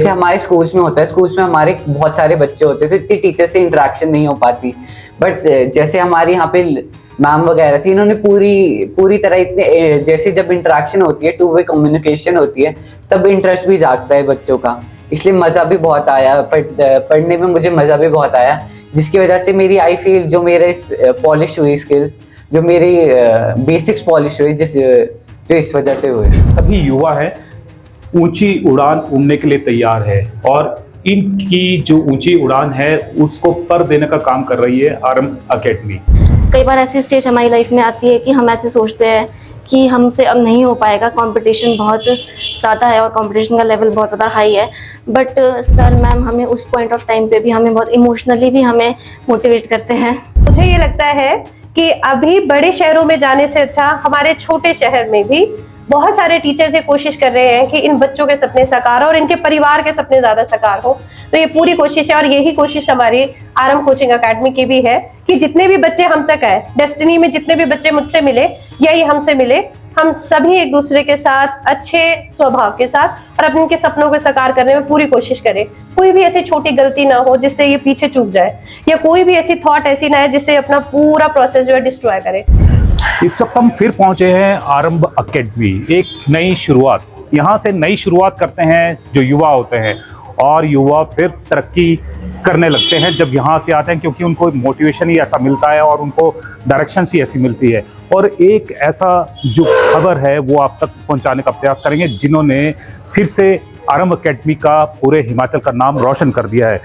जैसे हमारे स्कूल्स में होता है, स्कूल्स में हमारे बहुत सारे बच्चे होते हैं तो इतनी टीचर से इंटरेक्शन नहीं हो पाती। बट जैसे हमारे यहाँ पे मैम वगैरह थी, इन्होंने पूरी तरह इतने जैसे जब इंटरेक्शन होती है, टू वे कम्युनिकेशन होती है, तब इंटरेस्ट भी जागता है बच्चों का। इसलिए मज़ा भी बहुत आया, पढ़ने में मुझे मज़ा भी बहुत आया, जिसकी वजह से मेरी आई फील जो मेरे पॉलिश हुई स्किल्स, जो मेरी बेसिक्स पॉलिश हुई, जो इस वजह से हुई। सभी युवा है ऊंची उड़ान उड़ने के लिए तैयार है और इनकी जो ऊंची उड़ान है उसको पर देने का काम कर रही है आरंभ एकेडमी। कई बार ऐसी स्टेज हमारी लाइफ में आती है कि हम ऐसे सोचते हैं कि हमसे अब नहीं हो पाएगा, कंपटीशन बहुत ज़्यादा है और कंपटीशन का लेवल बहुत ज़्यादा हाई है। बट सर मैम हमें उस पॉइंट ऑफ टाइम पे भी हमें बहुत इमोशनली भी हमें मोटिवेट करते हैं। मुझे ये लगता है कि अभी बड़े शहरों में जाने से अच्छा हमारे छोटे शहर में भी बहुत सारे टीचर्स ये कोशिश कर रहे हैं कि इन बच्चों के सपने साकार हो और इनके परिवार के सपने ज्यादा साकार हो। तो ये पूरी कोशिश है और यही कोशिश हमारी आरंभ कोचिंग एकेडमी की भी है कि जितने भी बच्चे हम तक आए, डेस्टिनी में जितने भी बच्चे मुझसे मिले या ये हमसे मिले, हम सभी एक दूसरे के साथ अच्छे स्वभाव के साथ और अपने इनके सपनों को साकार करने में पूरी कोशिश करें। कोई भी ऐसी छोटी गलती ना हो जिससे ये पीछे चूक जाए, या कोई भी ऐसी थॉट ऐसी ना है जिससे अपना पूरा प्रोसेस जो है डिस्ट्रॉय करे। इस वक्त हम फिर पहुंचे हैं आरंभ एकेडमी, एक नई शुरुआत। यहाँ से नई शुरुआत करते हैं जो युवा होते हैं और युवा फिर तरक्की करने लगते हैं जब यहाँ से आते हैं, क्योंकि उनको मोटिवेशन ही ऐसा मिलता है और उनको डायरेक्शन ही ऐसी मिलती है। और एक ऐसा जो खबर है वो आप तक पहुँचाने का प्रयास करेंगे जिन्होंने फिर से आरंभ एकेडमी का पूरे हिमाचल का नाम रोशन कर दिया है।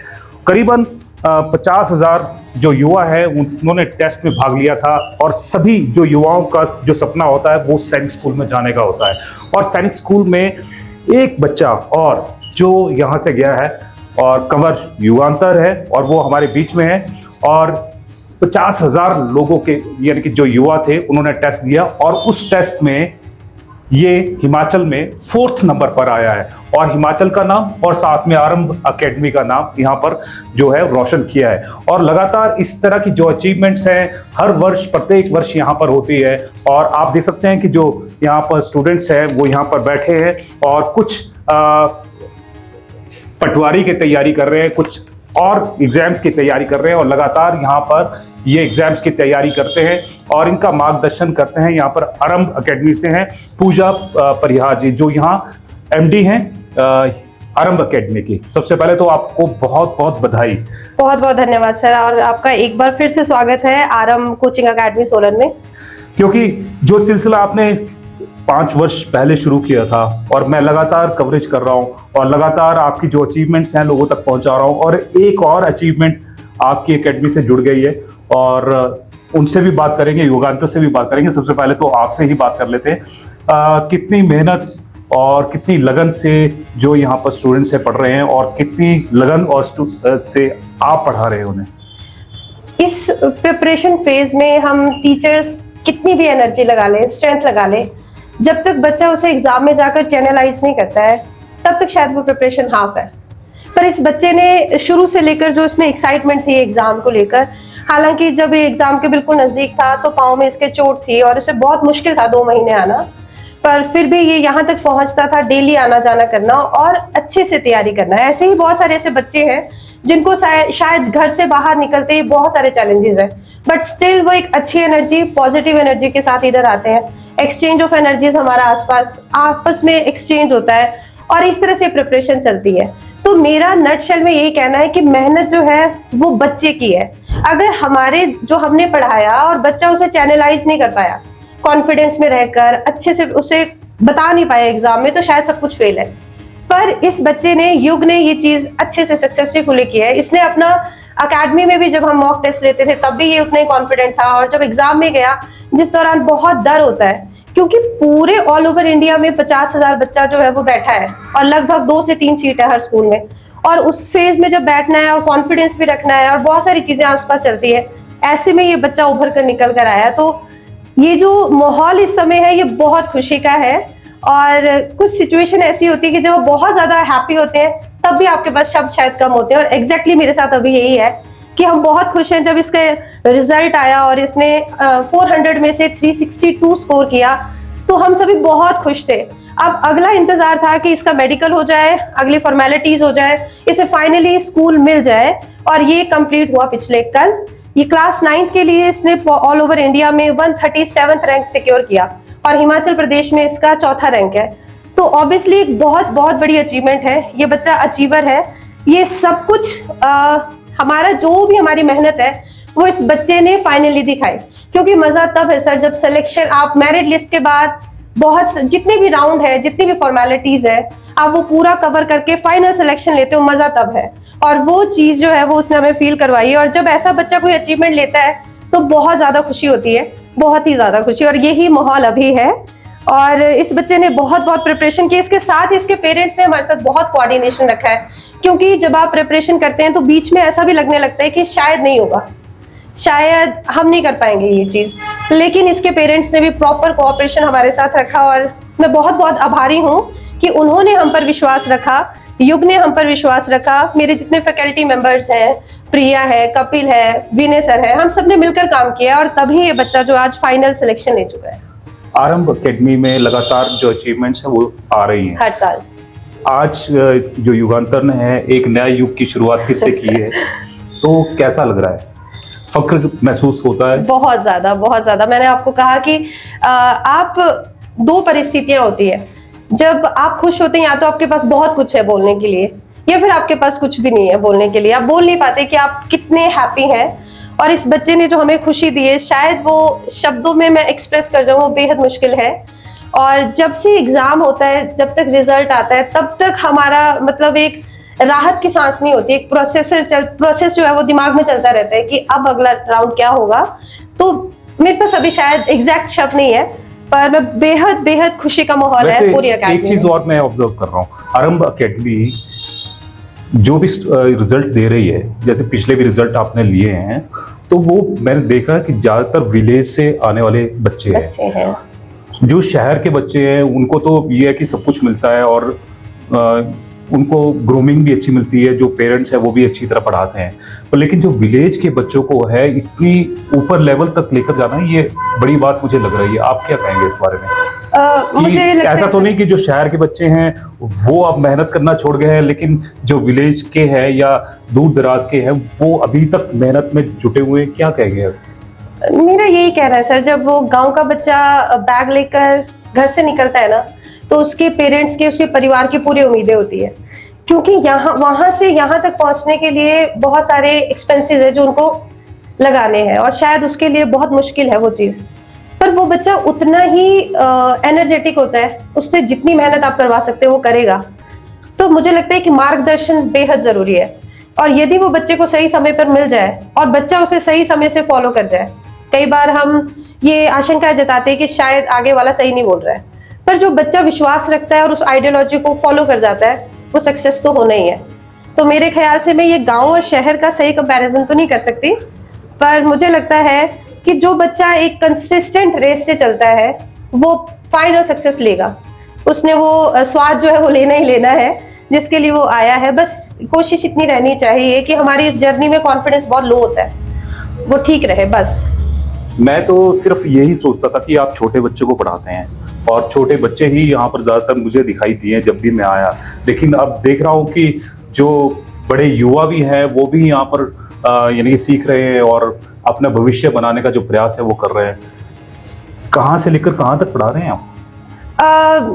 करीबन 50,000 जो युवा है उन्होंने टेस्ट में भाग लिया था और सभी जो युवाओं का जो सपना होता है वो सैनिक स्कूल में जाने का होता है। और सैनिक स्कूल में एक बच्चा और जो यहाँ से गया है और कंवर युगांतर है और वो हमारे बीच में है और 50,000 लोगों के यानी कि जो युवा थे उन्होंने टेस्ट दिया और उस टेस्ट में ये हिमाचल में 4th नंबर पर आया है और हिमाचल का नाम और साथ में आरंभ एकेडमी का नाम यहाँ पर जो है रोशन किया है। और लगातार इस तरह की जो अचीवमेंट्स हैं हर वर्ष प्रत्येक वर्ष यहाँ पर होती है। और आप देख सकते हैं कि जो यहाँ पर स्टूडेंट्स हैं वो यहाँ पर बैठे हैं और कुछ पटवारी की तैयारी कर रहे हैं, कुछ और एग्जाम्स की तैयारी कर रहे हैं और लगातार यहाँ पर ये एग्जाम्स की तैयारी करते हैं और इनका मार्गदर्शन करते हैं। यहाँ पर आरंभ एकेडमी से हैं पूजा परिहार जी, जो यहाँ एमडी हैं आरंभ एकेडमी की। सबसे पहले तो आपको बहुत बहुत बधाई। बहुत बहुत धन्यवाद सर, और आपका एक बार फिर से स्वागत है आरंभ कोचिंग एकेडमी सोलन में। क्योंकि जो सिलसिला आपने 5 वर्ष पहले शुरू किया था और मैं लगातार कवरेज कर रहा हूँ और लगातार आपकी जो अचीवमेंट्स हैं लोगों तक पहुँचा रहा हूँ और एक और अचीवमेंट आपकी एकेडमी से जुड़ गई है और उनसे भी बात करेंगे, युगांतर से भी बात करेंगे। सबसे पहले तो आपसे ही बात कर लेते हैं, कितनी मेहनत और कितनी लगन से जो यहाँ पर स्टूडेंट्स से पढ़ रहे हैं और कितनी लगन और से आप पढ़ा रहे हैं उन्हें? इस प्रिपरेशन फेज में हम टीचर्स कितनी भी एनर्जी लगा लें, स्ट्रेंथ लगा लें, जब तक बच्चा उसे एग्जाम में जाकर चैनलाइज नहीं करता है तब तक शायद वो प्रिपरेशन हाफ है। पर इस बच्चे ने शुरू से लेकर जो इसमें एक्साइटमेंट थी एग्जाम को लेकर, हालांकि जब ये एग्जाम के बिल्कुल नजदीक था तो पाँव में इसके चोट थी और इसे बहुत मुश्किल था 2 महीने आना, पर फिर भी ये यहाँ तक पहुँचता था, डेली आना जाना करना और अच्छे से तैयारी करना। ऐसे ही बहुत सारे ऐसे बच्चे हैं जिनको शायद घर से बाहर निकलते ही बहुत सारे चैलेंजेस हैं, बट स्टिल वो एक अच्छी एनर्जी, पॉजिटिव एनर्जी के साथ इधर आते हैं। एक्सचेंज ऑफ एनर्जीज हमारा आसपास आपस में एक्सचेंज होता है और इस तरह से प्रिपरेशन चलती है। तो मेरा नटशेल में यही कहना है कि मेहनत जो है वो बच्चे की है। अगर हमारे जो हमने पढ़ाया और बच्चा उसे चैनलाइज नहीं कर पाया, कॉन्फिडेंस में रहकर अच्छे से उसे बता नहीं पाया एग्जाम में, तो शायद सब कुछ फेल है। पर इस बच्चे ने, युग ने ये चीज अच्छे से सक्सेसफुली की है। इसने अपना अकेडमी में भी जब हम मॉक टेस्ट लेते थे तब भी ये उतना ही कॉन्फिडेंट था और जब एग्जाम में गया जिस दौरान बहुत डर होता है क्योंकि पूरे ऑल ओवर इंडिया में 50,000 बच्चा जो है वो बैठा है और लगभग 2 से 3 सीट है हर स्कूल में, और उस फेज में जब बैठना है और कॉन्फिडेंस भी रखना है और बहुत सारी चीजें आसपास चलती है, ऐसे में ये बच्चा उभर कर निकल कर आया। तो ये जो माहौल इस समय है ये बहुत खुशी का है। और कुछ सिचुएशन ऐसी होती है कि जब वो बहुत ज्यादा हैप्पी होते हैं तब भी आपके पास शब्द शायद कम होते हैं, और एग्जैक्टली मेरे साथ अभी यही है कि हम बहुत खुश हैं जब इसका रिजल्ट आया और इसने 400 में से 362 स्कोर किया, तो हम सभी बहुत खुश थे। अब अगला इंतजार था कि इसका मेडिकल हो जाए, अगली फॉर्मेलिटीज हो जाए, इसे फाइनली स्कूल मिल जाए, और ये कंप्लीट हुआ पिछले कल। ये क्लास 9th के लिए इसने ऑल ओवर इंडिया में 137th रैंक सिक्योर किया और हिमाचल प्रदेश में इसका 4था रैंक है। तो ऑब्वियसली एक बहुत बहुत बड़ी अचीवमेंट है। ये बच्चा अचीवर है। ये सब कुछ हमारा जो भी हमारी मेहनत है वो इस बच्चे ने फाइनली दिखाई। क्योंकि मजा तब है सर जब सिलेक्शन, आप मेरिट लिस्ट के बाद बहुत जितने भी राउंड है, जितनी भी फॉर्मेलिटीज है, आप वो पूरा कवर करके फाइनल सिलेक्शन लेते हो, मजा तब है। और वो चीज जो है वो उसने हमें फील करवाई है। और जब ऐसा बच्चा कोई अचीवमेंट लेता है तो बहुत ज्यादा खुशी होती है, बहुत ही ज्यादा खुशी। और यही माहौल अभी है। और इस बच्चे ने बहुत बहुत प्रिपरेशन की। इसके साथ इसके पेरेंट्स ने हमारे साथ बहुत कोऑर्डिनेशन रखा है, क्योंकि जब आप प्रिपरेशन करते हैं तो बीच में ऐसा भी लगने लगता है कि शायद नहीं होगा, शायद हम नहीं कर पाएंगे ये चीज। लेकिन इसके पेरेंट्स ने भी प्रॉपर कोऑपरेशन हमारे साथ रखा और मैं बहुत बहुत आभारी हूँ कि उन्होंने हम पर विश्वास रखा, युग ने हम पर विश्वास रखा। मेरे जितने फैकल्टी मेंबर्स हैं, प्रिया है, कपिल है, विनय सर है, हम सब ने मिलकर काम किया और तभी ये बच्चा जो आज फाइनल सिलेक्शन ले चुका है। आरंभ एकेडमी में लगातार जो अचीवमेंट्स हैं वो आ रही हैं हर साल। आज जो युगांतर ने है एक नया युग की शुरुआत फिर से की है, तो कैसा लग रहा है? फक्र महसूस होता है? बहुत ज्यादा, बहुत ज्यादा। मैंने आपको कहा कि आप दो परिस्थितियां होती है। जब आप खुश होते हैं या तो आपके पास बहुत कुछ है बोलने के लिए, या फिर आपके पास कुछ भी नहीं है बोलने के लिए। आप बोल नहीं पाते कि आप कितने हैप्पी हैं। और इस बच्चे ने जो हमें खुशी दी है, शायद वो शब्दों में मैं एक्सप्रेस कर जाऊँ वो बेहद मुश्किल है। और जब से एग्जाम होता है, जब तक रिजल्ट आता है, तब तक हमारा मतलब एक राहत की सांस नहीं होती। एक प्रोसेस जो है वो दिमाग में चलता रहता है कि अब अगला राउंड क्या होगा। तो मेरे पास अभी शायद एग्जैक्ट शब्द नहीं है, पर मैं बेहद बेहद खुशी का माहौल है पूरी अकेडमी। एक चीज और मैं ऑब्जर्व कर रहा हूँ, आरंभ एकेडमी जो भी रिजल्ट दे रही है, जैसे पिछले भी रिजल्ट आपने लिए हैं, तो वो मैंने देखा कि ज्यादातर विलेज से आने वाले बच्चे हैं। जो शहर के बच्चे हैं उनको तो ये है कि सब कुछ मिलता है और उनको ग्रूमिंग भी अच्छी मिलती है, जो पेरेंट्स है वो भी अच्छी तरह पढ़ाते हैं। पर लेकिन जो विलेज के बच्चों को है इतनी ऊपर लेवल तक लेकर जाना, ये बड़ी बात मुझे लग रही है। आप क्या कहेंगे इस बारे में? मुझे ऐसा तो नहीं कि जो शहर के बच्चे हैं वो अब मेहनत करना छोड़ गए हैं, लेकिन जो विलेज के हैं या दूर दराज के हैं वो अभी तक मेहनत में जुटे हुए हैं, क्या कहेंगे? मेरा यही कहना है सर, जब वो गांव का बच्चा बैग लेकर घर से निकलता है ना, तो उसके पेरेंट्स के, उसके परिवार की पूरी उम्मीदें होती है। क्योंकि वहां से यहाँ तक पहुंचने के लिए बहुत सारे एक्सपेंसेस है जो उनको लगाने हैं, और शायद उसके लिए बहुत मुश्किल है वो चीज़। पर वो बच्चा उतना ही एनर्जेटिक होता है, उससे जितनी मेहनत आप करवा सकते हो वो करेगा। तो मुझे लगता है कि मार्गदर्शन बेहद ज़रूरी है। और यदि वो बच्चे को सही समय पर मिल जाए और बच्चा उसे सही समय से फॉलो कर जाए, कई बार हम ये आशंका जताते हैं कि शायद आगे वाला सही नहीं बोल रहा है, पर जो बच्चा विश्वास रखता है और उस आइडियोलॉजी को फॉलो कर जाता है वो सक्सेस तो होना ही है। तो मेरे ख्याल से मैं ये गांव और शहर का सही कंपैरिजन तो नहीं कर सकती, पर मुझे लगता है कि जो बच्चा एक कंसिस्टेंट रेस से चलता है वो फाइनल सक्सेस लेगा। उसने वो स्वाद जो है वो लेना ही लेना है जिसके लिए वो आया है। बस कोशिश इतनी रहनी चाहिए कि हमारी इस जर्नी में कॉन्फिडेंस बहुत लो होता है, वो ठीक रहे बस। मैं तो सिर्फ यही सोचता था कि आप छोटे बच्चे को पढ़ाते हैं और छोटे बच्चे ही यहाँ पर ज़्यादातर मुझे दिखाई दिए जब भी मैं आया, लेकिन अब देख रहा हूँ कि जो बड़े युवा भी हैं वो भी यहाँ पर यानी कि सीख रहे हैं और अपना भविष्य बनाने का जो प्रयास है वो कर रहे हैं। कहाँ से लेकर कहाँ तक पढ़ा रहे हैं आप?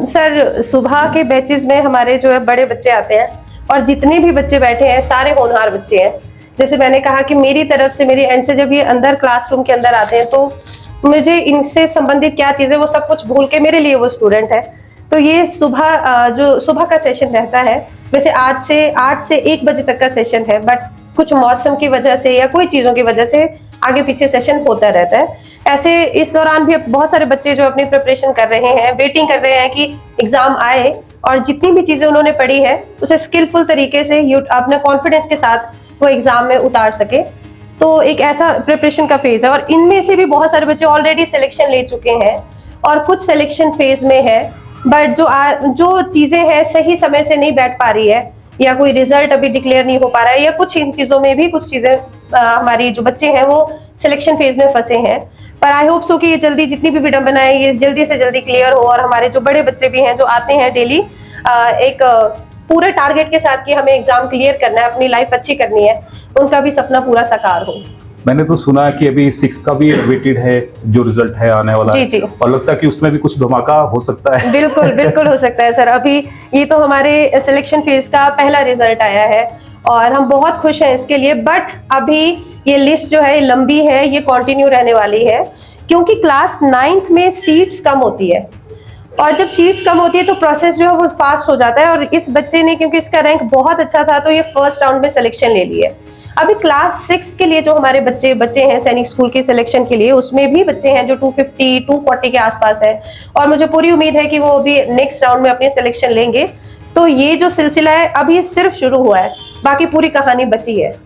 सर सुबह के बैचेस में हमारे जो है बड़े बच्चे आते हैं और जितने भी बच्चे बैठे हैं सारे होनहार बच्चे हैं। जैसे मैंने कहा कि मेरी तरफ से, मेरी एंड से जब ये अंदर क्लासरूम के अंदर आते हैं तो मुझे इनसे संबंधित क्या चीज़ें वो सब कुछ भूल के मेरे लिए वो स्टूडेंट है। तो ये सुबह जो सुबह का सेशन रहता है, वैसे आज से 8 से 1 बजे तक का सेशन है, बट कुछ मौसम की वजह से या कोई चीज़ों की वजह से आगे पीछे सेशन होता रहता है। ऐसे इस दौरान भी बहुत सारे बच्चे जो अपनी प्रिपरेशन कर रहे हैं, वेटिंग कर रहे हैं कि एग्जाम आए और जितनी भी चीज़ें उन्होंने पढ़ी है उसे स्किलफुल तरीके से अपने कॉन्फिडेंस के साथ वो एग्जाम में उतार सके। तो एक ऐसा प्रिपरेशन का फेज है और इनमें से भी बहुत सारे बच्चे ऑलरेडी सिलेक्शन ले चुके हैं और कुछ सिलेक्शन फेज में है, बट जो चीज़ें हैं सही समय से नहीं बैठ पा रही है या कोई रिजल्ट अभी डिक्लेयर नहीं हो पा रहा है या कुछ इन चीज़ों में भी कुछ चीज़ें हमारी जो बच्चे हैं वो सिलेक्शन फेज में फंसे हैं। पर आई होप सो कि ये जल्दी, जितनी भी विडंबना है ये जल्दी से जल्दी क्लियर हो, और हमारे जो बड़े बच्चे भी हैं जो आते हैं डेली एक पूरे टारगेट के साथ कि हमें एग्जाम क्लियर करना है, अपनी लाइफ अच्छी करनी है, उनका भी सपना पूरा साकार हो। मैंने तो सुना है कि अभी 6th का भी वेटेड है जो रिजल्ट है आने वाला जी है, जी। और लगता है कि उसमें भी कुछ धमाका हो सकता है। बिल्कुल बिल्कुल हो सकता है सर। अभी ये तो हमारे सिलेक्शन फेज का पहला रिजल्ट आया है और हम बहुत खुश हैं इसके लिए, बट अभी ये लिस्ट जो है लंबी है, ये कंटिन्यू रहने वाली है, क्योंकि क्लास 9th में सीट्स कम होती है, और जब सीट्स कम होती है तो प्रोसेस जो है वो फास्ट हो जाता है। और इस बच्चे ने, क्योंकि इसका रैंक बहुत अच्छा था, तो ये फर्स्ट राउंड में सिलेक्शन ले ली है। अभी क्लास 6 के लिए जो हमारे बच्चे हैं सैनिक स्कूल के सिलेक्शन के लिए, उसमें भी बच्चे हैं जो 250 240 के आसपास है, और मुझे पूरी उम्मीद है कि वो भी नेक्स्ट राउंड में अपने सिलेक्शन लेंगे। तो ये जो सिलसिला है अभी सिर्फ शुरू हुआ है, बाकी पूरी कहानी बची है।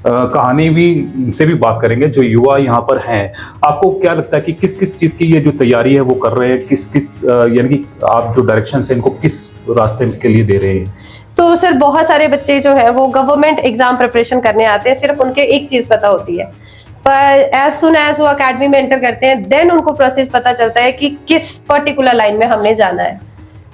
कहानी भी इनसे भी बात करेंगे जो युवा यहाँ पर हैं। आपको क्या लगता है कि किस किस चीज़ की ये जो तैयारी है वो कर रहे हैं, किस किस यानी कि आप जो डायरेक्शन है इनको किस रास्ते के लिए दे रहे हैं? तो सर बहुत सारे बच्चे जो है वो गवर्नमेंट एग्जाम प्रिपरेशन करने आते हैं, सिर्फ उनके एक चीज पता होती है, पर एज सुन एज वो अकेडमी में एंटर करते हैं देन उनको प्रोसेस पता चलता है कि किस पर्टिकुलर लाइन में हमने जाना है।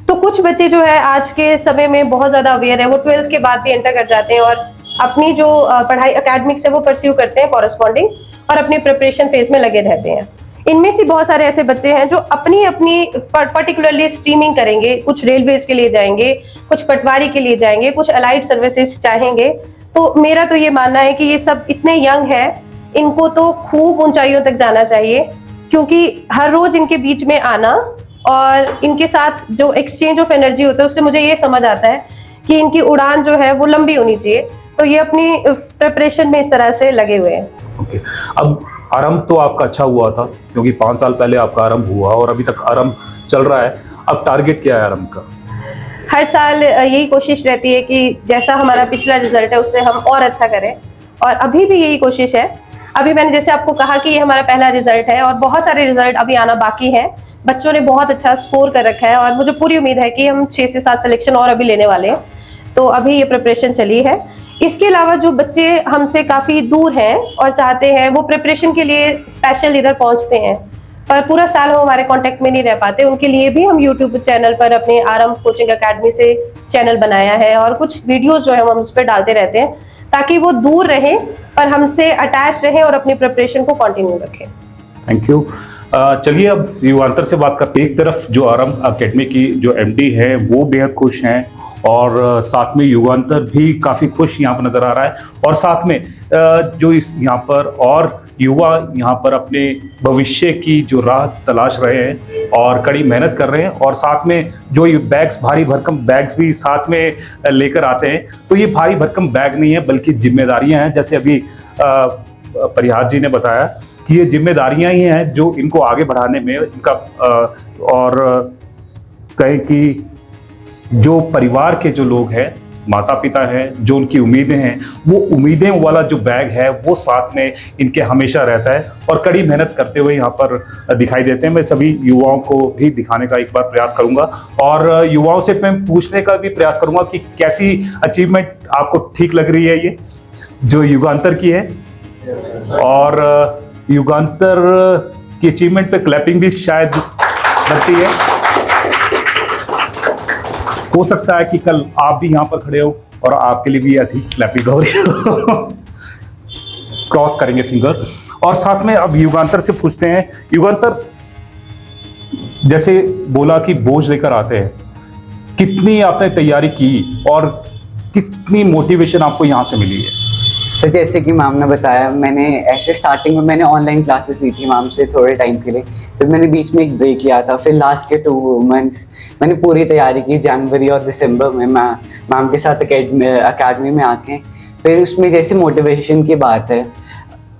तो कुछ बच्चे जो है आज के समय में बहुत ज्यादा अवेयर है, वो 12th के बाद भी एंटर कर जाते हैं और अपनी जो पढ़ाई अकेडमिक से वो परस्यू करते हैं कॉरेस्पॉन्डिंग, और अपनी प्रिपरेशन फेज में लगे रहते हैं। इनमें से बहुत सारे ऐसे बच्चे हैं जो अपनी अपनी पर्टिकुलरली स्ट्रीमिंग करेंगे, कुछ रेलवेज के लिए जाएंगे, कुछ पटवारी के लिए जाएंगे, कुछ अलाइड सर्विसेज चाहेंगे। तो मेरा तो ये मानना है कि ये सब इतने यंग हैं, इनको तो खूब ऊंचाइयों तक जाना चाहिए, क्योंकि हर रोज इनके बीच में आना और इनके साथ जो एक्सचेंज ऑफ एनर्जी होता है उससे मुझे ये समझ आता है कि इनकी उड़ान जो है वो लंबी होनी चाहिए। तो ये अपनी प्रिपरेशन में इस तरह से लगे हुए हैं। ओके, अब आरंभ तो आपका अच्छा हुआ था क्योंकि 5 साल पहले आपका आरंभ हुआ और अभी तक आरंभ चल रहा है। अब टारगेट क्या है आरंभ का? हर साल यही कोशिश रहती है कि जैसा हमारा पिछला रिजल्ट है उससे हम और अच्छा करें, और अभी भी यही कोशिश है। अभी मैंने जैसे आपको कहा कि ये हमारा पहला रिजल्ट है और बहुत सारे रिजल्ट अभी आना बाकी है। बच्चों ने बहुत अच्छा स्कोर कर रखा है और मुझे पूरी उम्मीद है कि हम 6 से 7 सिलेक्शन और अभी लेने वाले हैं। तो अभी ये प्रिपरेशन चली है। इसके अलावा जो बच्चे हमसे काफ़ी दूर हैं और चाहते हैं, वो प्रिपरेशन के लिए स्पेशल इधर पहुंचते हैं पर पूरा साल वो हमारे कांटेक्ट में नहीं रह पाते, उनके लिए भी हम यूट्यूब चैनल पर अपने आरंभ कोचिंग एकेडमी से चैनल बनाया है और कुछ वीडियोस जो है हम उस पर डालते रहते हैं ताकि वो दूर रहें पर हमसे अटैच रहें और अपनी प्रिपरेशन को कंटिन्यू रखें। Thank you. चलिए अब युगांतर से बात करते हैं। एक तरफ जो आरंभ एकेडमी की जो एमडी है वो बेहद खुश हैं और साथ में युगांतर भी काफ़ी खुश यहाँ पर नज़र आ रहा है, और साथ में जो इस यहाँ पर और युवा यहाँ पर अपने भविष्य की जो राह तलाश रहे हैं और कड़ी मेहनत कर रहे हैं, और साथ में जो ये बैग्स, भारी भरकम बैग्स भी साथ में लेकर आते हैं। तो ये भारी भरकम बैग नहीं है बल्कि जिम्मेदारियां हैं, जैसे अभी परिहार जी ने बताया कि ये जिम्मेदारियां ही हैं जो इनको आगे बढ़ाने में इनका और कहें कि जो परिवार के जो लोग हैं, माता पिता हैं, जो उनकी उम्मीदें हैं, वो उम्मीदें वाला जो बैग है वो साथ में इनके हमेशा रहता है और कड़ी मेहनत करते हुए यहाँ पर दिखाई देते हैं। मैं सभी युवाओं को भी दिखाने का एक बार प्रयास करूंगा और युवाओं से मैं पूछने का भी प्रयास करूंगा कि कैसी अचीवमेंट आपको ठीक लग रही है ये जो युगांतर की है, और युगांतर की अचीवमेंट पे क्लैपिंग भी शायद बनती है। हो सकता है कि कल आप भी यहाँ पर खड़े हो और आपके लिए भी ऐसी क्लैपिंग हो रही हो। क्रॉस करेंगे फिंगर। और साथ में अब युगांतर से पूछते हैं, युगांतर जैसे बोला कि बोझ लेकर आते हैं, कितनी आपने तैयारी की और कितनी मोटिवेशन आपको यहाँ से मिली है? सर जैसे कि मैम ने बताया, मैंने ऐसे स्टार्टिंग में मैंने ऑनलाइन क्लासेस ली थी मैम से थोड़े टाइम के लिए, फिर मैंने बीच में एक ब्रेक लिया था, फिर लास्ट के 2 मंथ्स मैंने पूरी तैयारी की। जनवरी और दिसंबर में मैम के साथ अकेडमी में आके फिर उसमें जैसे मोटिवेशन की बात है,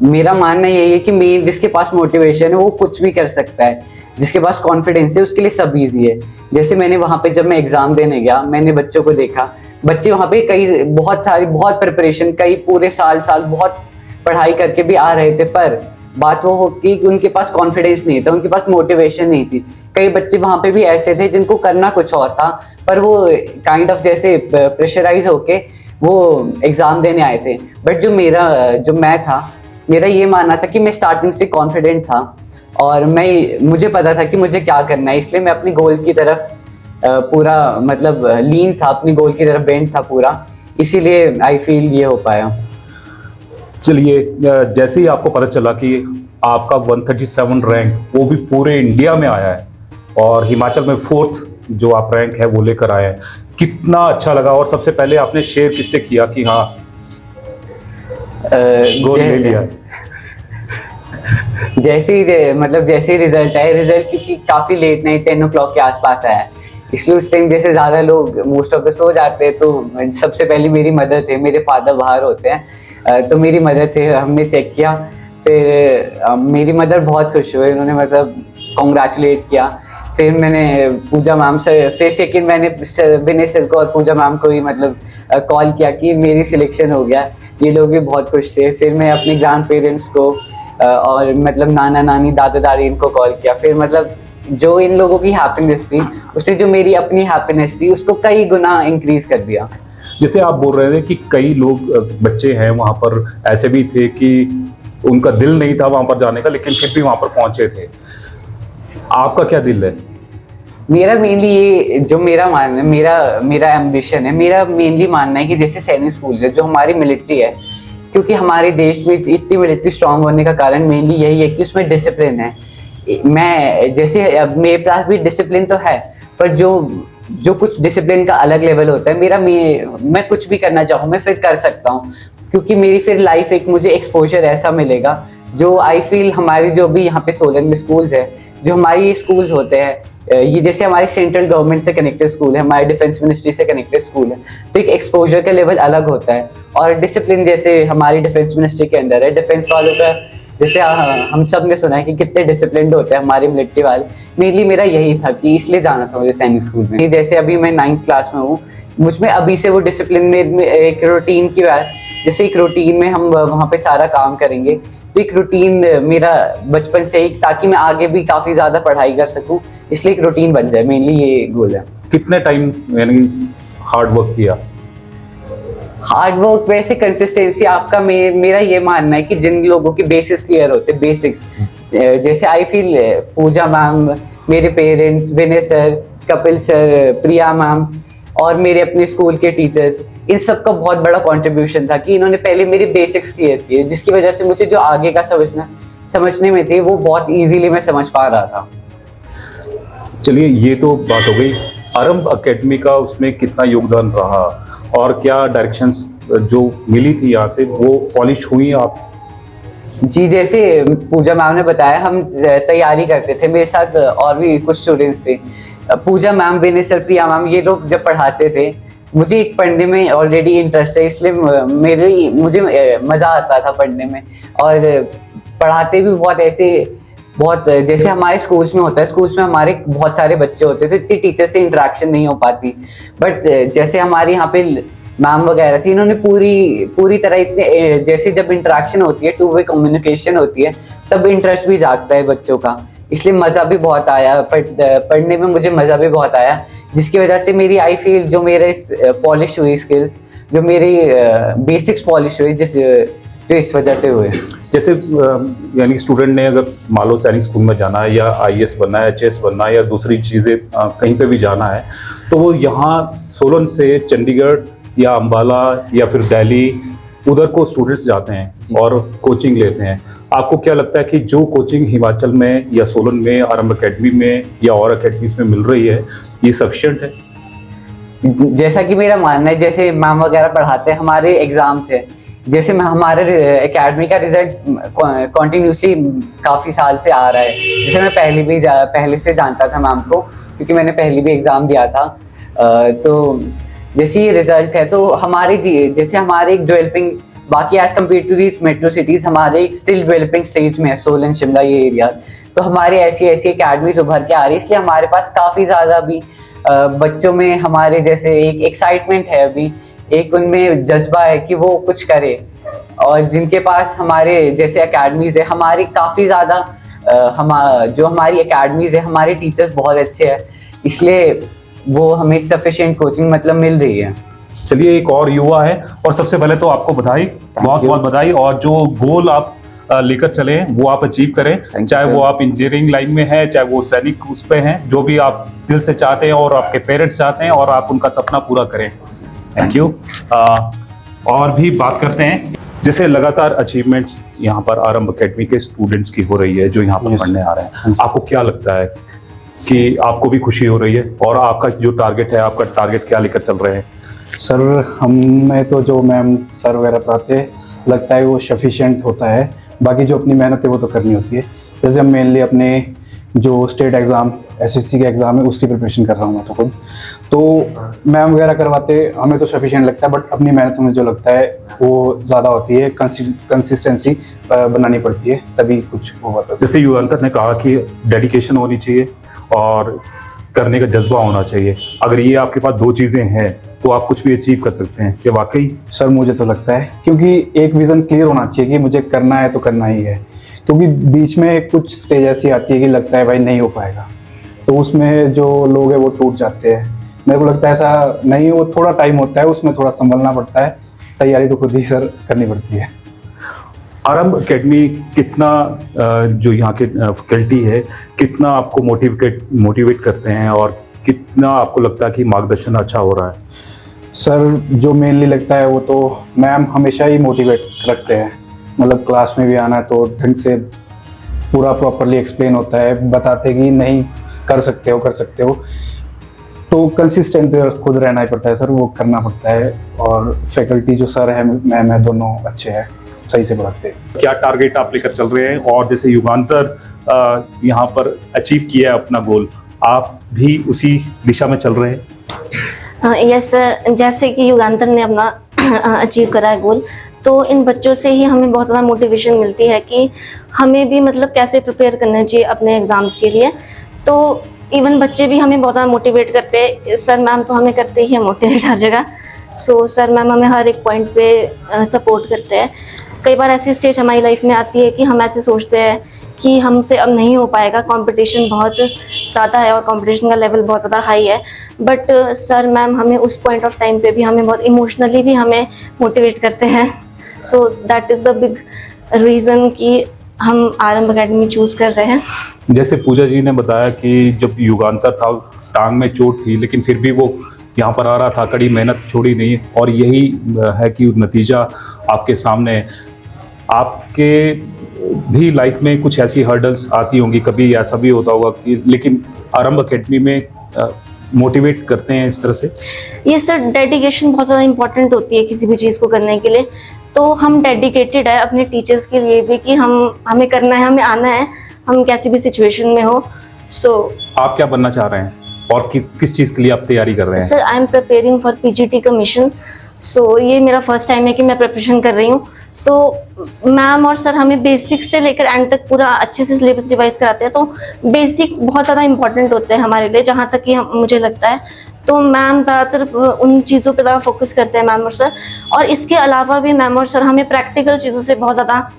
मेरा मानना यही है कि मेन जिसके पास मोटिवेशन है वो कुछ भी कर सकता है, जिसके पास कॉन्फिडेंस है उसके लिए सब ईजी है। जैसे मैंने वहाँ पे जब मैं एग्ज़ाम देने गया, मैंने बच्चों को देखा, बच्चे वहाँ पे बहुत प्रिपरेशन, कई पूरे साल बहुत पढ़ाई करके भी आ रहे थे, पर बात वो होती कि उनके पास कॉन्फिडेंस नहीं था, उनके पास मोटिवेशन नहीं थी। कई बच्चे वहाँ पे भी ऐसे थे जिनको करना कुछ और था, पर वो काइंड ऑफ जैसे प्रेशराइज होके वो एग्ज़ाम देने आए थे। बट जो मैं था, मेरा ये मानना था कि मैं स्टार्टिंग से कॉन्फिडेंट था और मुझे पता था कि मुझे क्या करना है, इसलिए मैं अपनी गोल की तरफ पूरा मतलब लीन था, अपनी गोल की तरफ बेंड था पूरा, इसीलिए आई फील ये हो पाया। चलिए, जैसे ही आपको पता चला कि आपका 137 रैंक वो भी पूरे इंडिया में आया है और हिमाचल में 4th जो आप रैंक है वो लेकर आए हैं, कितना अच्छा लगा? और सबसे पहले आपने शेयर किससे किया कि हाँ गोल ले लिया? जैसे ही रिजल्ट आया, रिजल्ट क्योंकि काफ़ी लेट नाइट 10 o'clock के आसपास आया, इसलिए उस टाइम जैसे ज़्यादा लोग मोस्ट ऑफ द सो जाते हैं, तो सबसे पहले मेरी मदर थे, मेरे फादर बाहर होते हैं, तो मेरी मदर थे, हमने चेक किया, फिर मेरी मदर बहुत खुश हुए, उन्होंने मतलब कॉन्ग्रेचुलेट किया। फिर मैंने पूजा मैम से, फिर सेकेंड मैंने विनय सर को और पूजा मैम को ही मतलब कॉल किया कि मेरी सिलेक्शन हो गया, ये लोग भी बहुत खुश थे। फिर मैं अपने ग्रैंड पेरेंट्स को और मतलब नाना नानी दादा दादी इनको कॉल किया, फिर मतलब जो इन लोगों की हैप्पीनेस थी उसने जो मेरी अपनी हैप्पीनेस थी उसको कई गुना इंक्रीज कर दिया। जैसे आप बोल रहे थे कि कई लोग बच्चे हैं वहाँ पर ऐसे भी थे कि उनका दिल नहीं था वहाँ पर जाने का, लेकिन फिर भी वहाँ पर पहुँचे थे, आपका क्या दिल है? मेरा मेनली ये जो मेरा मानना है, मेरा एम्बिशन है, मेरा मेनली मानना है कि जैसे सैनिक स्कूल है जो हमारी मिलिट्री है, क्योंकि हमारे देश में इतनी मिलिट्री स्ट्रांग होने का कारण मेनली यही है कि उसमें डिसिप्लिन है। मैं जैसे मेरे पास भी डिसिप्लिन तो है, पर जो कुछ डिसिप्लिन का अलग लेवल होता है, मैं कुछ भी करना चाहूँ मैं फिर कर सकता हूँ, क्योंकि मेरी फिर लाइफ एक मुझे एक्सपोजर ऐसा मिलेगा जो आई फील हमारी जो भी यहाँ पे सोलन में स्कूल्स है, जो हमारी ये स्कूल्स होते हैं, ये जैसे हमारी सेंट्रल गवर्नमेंट से कनेक्टेड स्कूल है, हमारे डिफेंस मिनिस्ट्री से कनेक्टेड स्कूल है, तो एक एक्सपोजर का लेवल अलग होता है। और डिसिप्लिन जैसे हमारी डिफेंस मिनिस्ट्री के अंदर है, डिफेंस वालों का जैसे हम सब ने सुना है कि कितने डिसिप्लिन होते हैं हमारे मिलिट्री वाले, मेनली मेरा यही था कि इसलिए जाना था मुझे सैनिक स्कूल में। जैसे अभी मैं 9th क्लास में हूँ, मुझमें अभी से वो डिसिप्लिन में एक रूटीन की बात, जैसे एक रूटीन में हम वहाँ पे सारा काम करेंगे, तो एक रूटीन मेरा बचपन से ही, ताकि मैं आगे भी काफ़ी ज़्यादा पढ़ाई कर सकूँ, इसलिए एक रूटीन बन जाए, मेनली ये गोल है। कितने टाइम यानी हार्ड वर्क किया? हार्ड वर्क वैसे कंसिस्टेंसी आपका, मेरा ये मानना है कि जिन लोगों के बेसिक्स क्लियर होते, बेसिक्स जैसे आई फील पूजा मैम, मेरे पेरेंट्स, विनय सर, कपिल सर, प्रिया मैम और मेरे अपने स्कूल के टीचर्स, इन सब का बहुत बड़ा कंट्रीब्यूशन था कि इन्होंने पहले मेरे बेसिक्स क्लियर किए, जिसकी वजह से मुझे जो आगे का समझने में थे वो बहुत इजीली मैं समझ पा रहा था। चलिए, ये तो बात हो गई आरंभ एकेडमी का, उसमें कितना योगदान रहा और क्या डायरेक्शंस जो मिली थी यहाँ से वो पॉलिश हुई आप? जी, जैसे पूजा मैम ने बताया, हम तैयारी करते थे, मेरे साथ और भी कुछ स्टूडेंट्स थे, पूजा मैम, विनय सर, प्रिया मैम, ये लोग जब पढ़ाते थे, मुझे एक पढ़ने में ऑलरेडी इंटरेस्ट है, इसलिए मुझे मज़ा आता था पढ़ने में, और पढ़ाते भी बहुत जैसे हमारे स्कूल्स में होता है, स्कूल्स में हमारे बहुत सारे बच्चे होते थे, तो इतनी टीचर से इंटरेक्शन नहीं हो पाती, बट जैसे हमारे यहाँ पे मैम वगैरह थी, इन्होंने पूरी तरह इतने, जैसे जब इंटरेक्शन होती है, 2 वे कम्युनिकेशन होती है, तब इंटरेस्ट भी जागता है बच्चों का, इसलिए मज़ा भी बहुत आया, पढ़ने में मुझे मज़ा भी बहुत आया, जिसकी वजह से मेरी आई फील जो मेरे पॉलिश हुई स्किल्स, जो मेरी बेसिक्स पॉलिश हुई, जो इस वजह से हुए। जैसे यानी स्टूडेंट ने अगर मान लो सैनिक स्कूल में जाना है, या IAS बनना है, HS बनना है, या दूसरी चीज़ें कहीं पे भी जाना है, तो वो यहाँ सोलन से चंडीगढ़ या अम्बाला या फिर दिल्ली, उधर को स्टूडेंट्स जाते हैं और कोचिंग लेते हैं। आपको क्या लगता है कि जो कोचिंग हिमाचल में या सोलन में आरंभ एकेडमी में या और अकेडमीज में मिल रही है, ये सफिशिएंट है? जैसा कि मेरा मानना है, जैसे मैम वगैरह पढ़ाते हैं, हमारे एग्जाम्स है, जैसे हमारे एकेडमी का रिजल्ट कॉन्टिन्यूसली काफ़ी साल से आ रहा है, जैसे मैं पहले से जानता था मैम को, क्योंकि मैंने पहले भी एग्ज़ाम दिया था, तो जैसे ये रिजल्ट है, तो जैसे हमारे एक डेवलपिंग, बाकी as compare to these metro cities, हमारे एक स्टिल डेवलपिंग स्टेज में है सोलन, शिमला, ये एरिया, तो हमारे ऐसी एकेडमीज उभर के आ रही है, इसलिए हमारे पास काफ़ी ज़्यादा अभी बच्चों में हमारे जैसे एक एक्साइटमेंट है, अभी एक उनमें जज्बा है कि वो कुछ करे, और जिनके पास हमारे जैसे एकेडमीज है, हमारी काफ़ी ज़्यादा जो हमारी एकेडमीज है, हमारे टीचर्स बहुत अच्छे हैं, इसलिए वो हमें सफिशिएंट कोचिंग मतलब मिल रही है। चलिए, एक और युवा है, और सबसे पहले तो आपको बधाई, बहुत बहुत बधाई, और जो गोल आप लेकर चले हैं वो आप अचीव करें, you, चाहे sir. वो आप इंजीनियरिंग लाइन में है, चाहे वो सैनिक उस पे हैं, जो भी आप दिल से चाहते हैं और आपके पेरेंट्स चाहते हैं, और आप उनका सपना पूरा करें। Thank you. और भी बात करते हैं, जैसे लगातार अचीवमेंट्स यहाँ पर आरंभ एकेडमी के स्टूडेंट्स की हो रही है जो यहाँ पर पढ़ने आ रहे हैं, आपको क्या लगता है कि आपको भी खुशी हो रही है, और आपका जो टारगेट है, आपका टारगेट क्या लेकर चल रहे हैं? सर हमें तो जो मैम सर वगैरह पढ़ाते हैं लगता है वो सफिशिएंट होता है, बाकी जो अपनी मेहनत है वो तो करनी होती है। जैसे हम मेनली अपने जो स्टेट एग्ज़ाम एसएससी का एग्ज़ाम है उसकी प्रिपरेशन कर रहा हूँ मैं तो खुद, तो मैम वगैरह करवाते हमें तो सफिशिएंट लगता है, बट अपनी मेहनत में जो लगता है वो ज़्यादा होती है, कंसिस्टेंसी बनानी पड़ती है, तभी कुछ हो पाता है। जैसे युगांतर ने कहा कि डेडिकेशन होनी चाहिए और करने का जज्बा होना चाहिए, अगर ये आपके पास दो चीज़ें हैं तो आप कुछ भी अचीव कर सकते हैं, क्या वाकई? सर मुझे तो लगता है, क्योंकि एक विज़न क्लियर होना चाहिए कि मुझे करना है तो करना ही है, क्योंकि बीच में कुछ स्टेज ऐसी आती है कि लगता है भाई नहीं हो पाएगा, तो उसमें जो लोग हैं वो टूट जाते हैं। मेरे को लगता है ऐसा नहीं, वो थोड़ा टाइम होता है, उसमें थोड़ा संभलना पड़ता है, तैयारी तो खुद ही सर करनी पड़ती है। आरंभ एकेडमी कितना जो यहाँ के फैकल्टी है कितना आपको मोटिवेट करते हैं, और कितना आपको लगता है कि मार्गदर्शन अच्छा हो रहा है? सर जो मेनली लगता है वो तो मैम हमेशा ही मोटिवेट रखते हैं, मतलब क्लास में भी आना है तो ढंग से पूरा प्रॉपरली एक्सप्लेन होता है, बताते कि नहीं कर सकते हो, तो कंसिस्टेंट खुद रहना ही पड़ता है सर, वो करना पड़ता है। और फैकल्टी जो सर है मैम है दोनों अच्छे हैं, सही से पढ़ाते हैं। क्या टारगेट आप लेकर चल रहे हैं, और जैसे युगांतर यहाँ पर अचीव किया है अपना गोल, आप भी उसी दिशा में चल रहे हैं? यस सर, जैसे कि युगांतर ने अपना अचीव करा है गोल, तो इन बच्चों से ही हमें बहुत ज़्यादा मोटिवेशन मिलती है कि हमें भी मतलब कैसे प्रिपेयर करना चाहिए अपने एग्ज़ाम्स के लिए। तो इवन बच्चे भी हमें बहुत ज़्यादा मोटिवेट करते हैं, सर मैम तो हमें करते ही है मोटिवेट हर जगह। सो सर मैम हमें हर एक पॉइंट पे सपोर्ट करते हैं। कई बार ऐसी स्टेज हमारी लाइफ में आती है कि हम ऐसे सोचते हैं कि हमसे अब नहीं हो पाएगा, कंपटीशन बहुत ज़्यादा है और कंपटीशन का लेवल बहुत ज़्यादा हाई है, बट सर मैम हमें उस पॉइंट ऑफ टाइम पे भी हमें बहुत इमोशनली भी हमें मोटिवेट करते हैं। So that is the big reason कि हम आरंभ एकेडमी चूज़ कर रहे हैं। जैसे पूजा जी ने बताया कि जब युगांतर था टांग में चोट थी, लेकिन फिर भी वो यहाँ पर आ रहा था, कड़ी मेहनत छोड़ी नहीं, और यही है कि नतीजा आपके सामने है। आपके भी लाइफ में कुछ ऐसी हर्डल्स आती होंगी, कभी ऐसा भी होता होगा कि, लेकिन आरंभ एकेडमी में मोटिवेट करते हैं इस तरह से? ये सर डेडिकेशन बहुत ज़्यादा इंपॉर्टेंट होती है किसी भी चीज़ को करने के लिए, तो हम डेडिकेटेड है अपने टीचर्स के लिए भी कि हमें करना है, हमें आना है, हम कैसी भी सिचुएशन में हो। सो आप क्या बनना चाह रहे हैं, और किस चीज़ के लिए आप तैयारी कर रहे हैं? Sir I am preparing for PGT commission. So ये मेरा फर्स्ट टाइम है कि मैं प्रिपरेशन कर रही हूँ, तो मैम और सर हमें बेसिक से लेकर एंड तक पूरा अच्छे से सिलेबस रिवाइज कराते हैं, तो बेसिक बहुत ज़्यादा इंपॉर्टेंट होते हैं हमारे लिए, जहाँ तक कि मुझे लगता है। तो मैम ज़्यादातर उन चीज़ों पर ज़्यादा फोकस करते हैं मैम और सर, और इसके अलावा भी मैम और सर हमें प्रैक्टिकल चीज़ों से बहुत ज़्यादा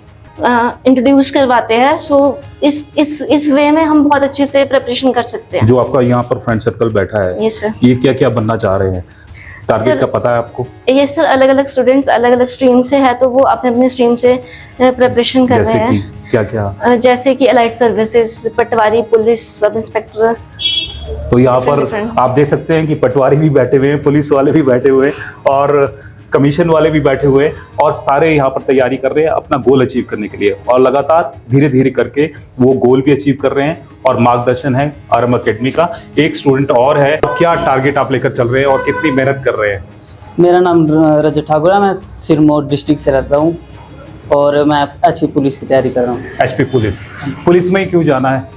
इंट्रोड्यूस करवाते हैं। सो इस वे में हम बहुत अच्छे से प्रिपरेशन कर सकते हैं। जो आपका यहाँ पर फ्रेंड सर्कल बैठा है, यस सर। ये क्या क्या बनना चाह रहे हैं, टारगेट का पता है आपको? ये सर अलग अलग स्टूडेंट्स अलग अलग स्ट्रीम से है, तो वो अपने अपने स्ट्रीम से प्रिपरेशन कर रहे हैं। क्या क्या? जैसे कि अलाइड सर्विसेज, पटवारी, पुलिस, सब इंस्पेक्टर। तो यहाँ पर आप देख सकते हैं कि पटवारी भी बैठे हुए हैं, पुलिस वाले भी बैठे हुए हैं, और कमीशन वाले भी बैठे हुए हैं, और सारे यहाँ पर तैयारी कर रहे हैं अपना गोल अचीव करने के लिए, और लगातार धीरे धीरे करके वो गोल भी अचीव कर रहे हैं। और मार्गदर्शन है आरंभ एकेडमी का। एक स्टूडेंट और है, क्या टारगेट आप लेकर चल रहे हैं और कितनी मेहनत कर रहे हैं? मेरा नाम रजत ठाकुर है, मैं सिरमौर डिस्ट्रिक्ट से रहता हूँ, और मैं एचपी पुलिस की तैयारी कर रहा हूँ। एचपी पुलिस में ही क्यों जाना है?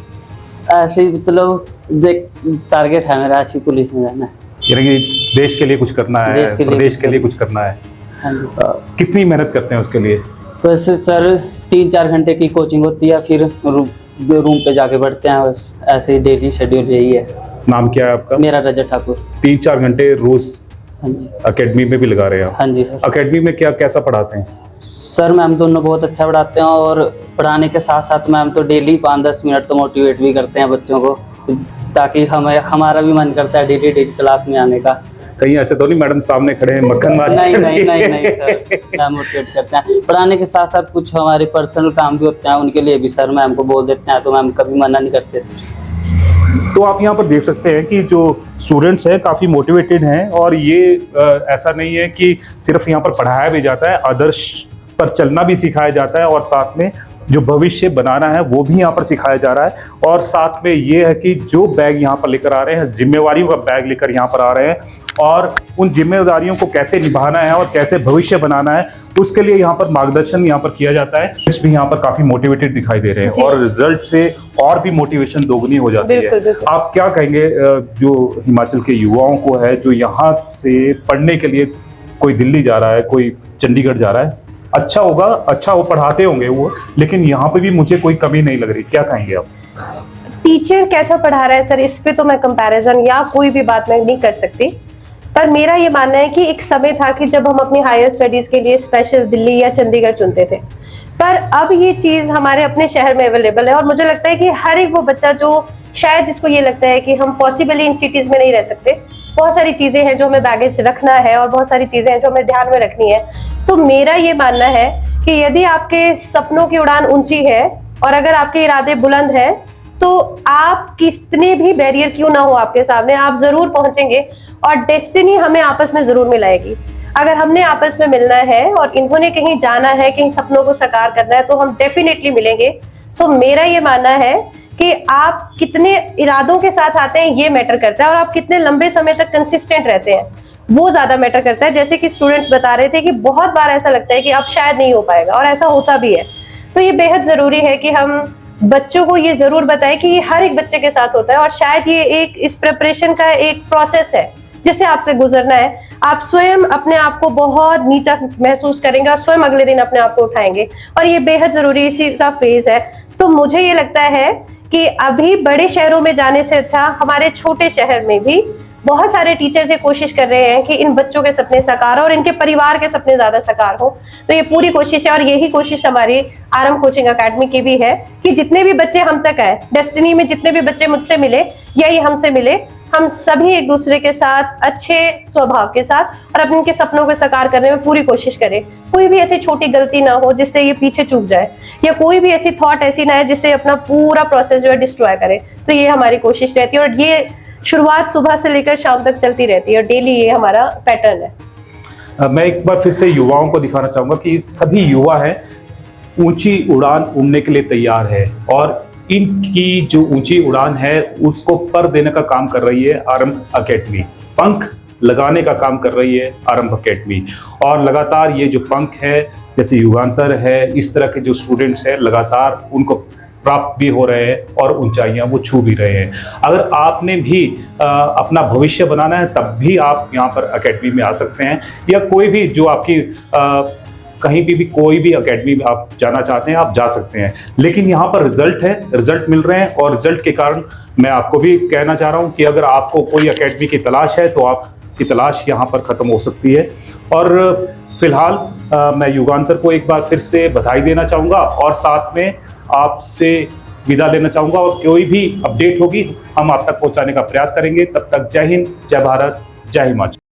ऐसे ही मतलब टारगेट है मेरा एचपी पुलिस में जाना है, यानी कि देश के लिए कुछ करना है, प्रदेश के लिए कुछ करना है। हाँ जी। कितनी मेहनत करते हैं उसके लिए? वैसे सर 3-4 घंटे की कोचिंग होती है, फिर रूम पे जाके पढ़ते हैं, बस ऐसे ही डेली शेड्यूल यही है। नाम क्या है आपका? मेरा रजत ठाकुर। 3-4 घंटे रोज हाँ जी। एकेडमी में भी लगा रहे हैं? हाँ जी सर। एकेडमी में कैसा पढ़ाते हैं? सर मैम दोनों बहुत अच्छा पढ़ाते हैं, और पढ़ाने के साथ साथ मैम तो डेली 5-10 मिनट तो मोटिवेट भी करते हैं बच्चों को, ताकि हमारा भी मन करता है डेली क्लास में आने का। कहीं ऐसे तो नहीं मैडम सामने खड़े हैं मक्खन मार नहीं नहीं नहीं नहीं सर, मैम मोटिवेट करते हैं। पढ़ाने के साथ साथ कुछ हमारे पर्सनल काम भी होते हैं, उनके लिए भी सर मैम को बोल देते हैं, तो मैम कभी मना नहीं करते सर। तो आप यहाँ पर देख सकते हैं कि जो स्टूडेंट्स हैं काफ़ी मोटिवेटेड हैं, और ये ऐसा नहीं है कि सिर्फ यहाँ पर पढ़ाया भी जाता है, आदर्श पर चलना भी सिखाया जाता है, और साथ में जो भविष्य बनाना है वो भी यहाँ पर सिखाया जा रहा है। और साथ में ये है कि जो बैग यहाँ पर लेकर आ रहे हैं, जिम्मेवारियों का बैग लेकर यहाँ पर आ रहे हैं, और उन जिम्मेदारियों को कैसे निभाना है और कैसे भविष्य बनाना है उसके लिए यहाँ पर मार्गदर्शन यहाँ पर किया जाता है। इस भी यहाँ पर काफी मोटिवेटेड दिखाई दे रहे हैं, और रिजल्ट से और भी मोटिवेशन दोगुनी हो जाती बिल्कुल, है। बिल्कुल। आप क्या कहेंगे जो हिमाचल के युवाओं को है, जो यहाँ से पढ़ने के लिए कोई दिल्ली जा रहा है, कोई चंडीगढ़ जा रहा है, अच्छा होगा, अच्छा वो पढ़ाते होंगे वो, लेकिन यहाँ पे भी मुझे कोई कमी नहीं लग रही, क्या कहेंगे आप? टीचर कैसा पढ़ा रहा है सर, इस पे तो मैं कंपैरिजन या कोई भी बात मैं नहीं कर सकती, पर मेरा ये मानना है कि एक समय था कि जब हम अपनी हायर स्टडीज के लिए स्पेशल दिल्ली या चंडीगढ़ चुनते थे, पर अब ये चीज हमारे अपने शहर में अवेलेबल है। और मुझे लगता है कि हर एक वो बच्चा जो शायद जिसको ये लगता है कि हम पॉसिबली इन सिटीज में नहीं रह सकते, बहुत सारी चीजें हैं जो हमें बैगेज रखना है और बहुत सारी चीजें हैं जो हमें ध्यान में रखनी है। तो मेरा ये मानना है कि यदि आपके सपनों की उड़ान ऊंची है और अगर आपके इरादे बुलंद हैं, तो आप कितने भी बैरियर क्यों ना हो आपके सामने, आप जरूर पहुंचेंगे और डेस्टिनी हमें आपस में जरूर मिलाएगी। अगर हमने आपस में मिलना है और इन्होंने कहीं जाना है, कहीं सपनों को साकार करना है, तो हम डेफिनेटली मिलेंगे। तो मेरा ये मानना है कि आप कितने इरादों के साथ आते हैं ये मैटर करता है, और आप कितने लंबे समय तक कंसिस्टेंट रहते हैं वो ज्यादा मैटर करता है। जैसे कि स्टूडेंट्स बता रहे थे कि बहुत बार ऐसा लगता है कि अब शायद नहीं हो पाएगा, और ऐसा होता भी है। तो ये बेहद जरूरी है कि हम बच्चों को ये जरूर बताएं कि ये हर एक बच्चे के साथ होता है, और शायद ये एक इस प्रिपरेशन का एक प्रोसेस है जिससे आपसे गुजरना है। आप स्वयं अपने आप को बहुत नीचा महसूस करेंगे और स्वयं अगले दिन अपने आप को उठाएंगे, और ये बेहद जरूरी इसी का फेज है। तो मुझे ये लगता है कि अभी बड़े शहरों में जाने से अच्छा हमारे छोटे शहर में भी बहुत सारे टीचर्स ये कोशिश कर रहे हैं कि इन बच्चों के सपने साकार हो और इनके परिवार के सपने ज्यादा साकार हो। तो ये पूरी कोशिश है, और यही कोशिश हमारी आरंभ कोचिंग अकेडमी की भी है कि जितने भी बच्चे हम तक आए, डेस्टिनी में जितने भी बच्चे मुझसे मिले या ये हमसे मिले, हम सभी एक दूसरे के साथ अच्छे स्वभाव के साथ और अपने के सपनों को साकार करने में पूरी कोशिश करें। कोई भी ऐसी छोटी गलती ना हो जिससे ये पीछे चूक जाए, या कोई भी ऐसी थॉट ऐसी ना है जिससे अपना पूरा प्रोसेस जो है डिस्ट्रॉय करे। तो ये हमारी कोशिश रहती है, और ये शुरुआत सुबह से लेकर शाम तक चलती रहती है, और डेली ये हमारा पैटर्न है। मैं एक बार फिर से युवाओं को दिखाना चाहूंगा कि सभी युवा हैं ऊंची उड़ान उड़ने के लिए तैयार है, और इनकी जो ऊंची उड़ान है उसको पर देने का काम कर रही है आरंभ अकेडमी, पंख लगाने का काम कर रही है आरंभ अकेडमी। और लगातार ये जो पंख है, जैसे युगांतर है, इस तरह के जो स्टूडेंट्स हैं लगातार उनको प्राप्त भी हो रहे हैं और ऊंचाइयां वो छू भी रहे हैं। अगर आपने भी अपना भविष्य बनाना है तब भी आप यहाँ पर एकेडमी में आ सकते हैं, या कोई भी जो आपकी कहीं भी कोई भी एकेडमी में आप जाना चाहते हैं आप जा सकते हैं। लेकिन यहाँ पर रिजल्ट है, रिजल्ट मिल रहे हैं, और रिजल्ट के कारण मैं आपको भी कहना चाह रहा हूँ कि अगर आपको कोई एकेडमी की तलाश है तो आपकी तलाश यहाँ पर ख़त्म हो सकती है। और फिलहाल मैं युगांतर को एक बार फिर से बधाई देना चाहूँगा, और साथ में आपसे विदा लेना चाहूँगा, और कोई भी अपडेट होगी हम आप तक पहुँचाने का प्रयास करेंगे। तब तक जय हिंद, जय भारत, जय हिमाचल।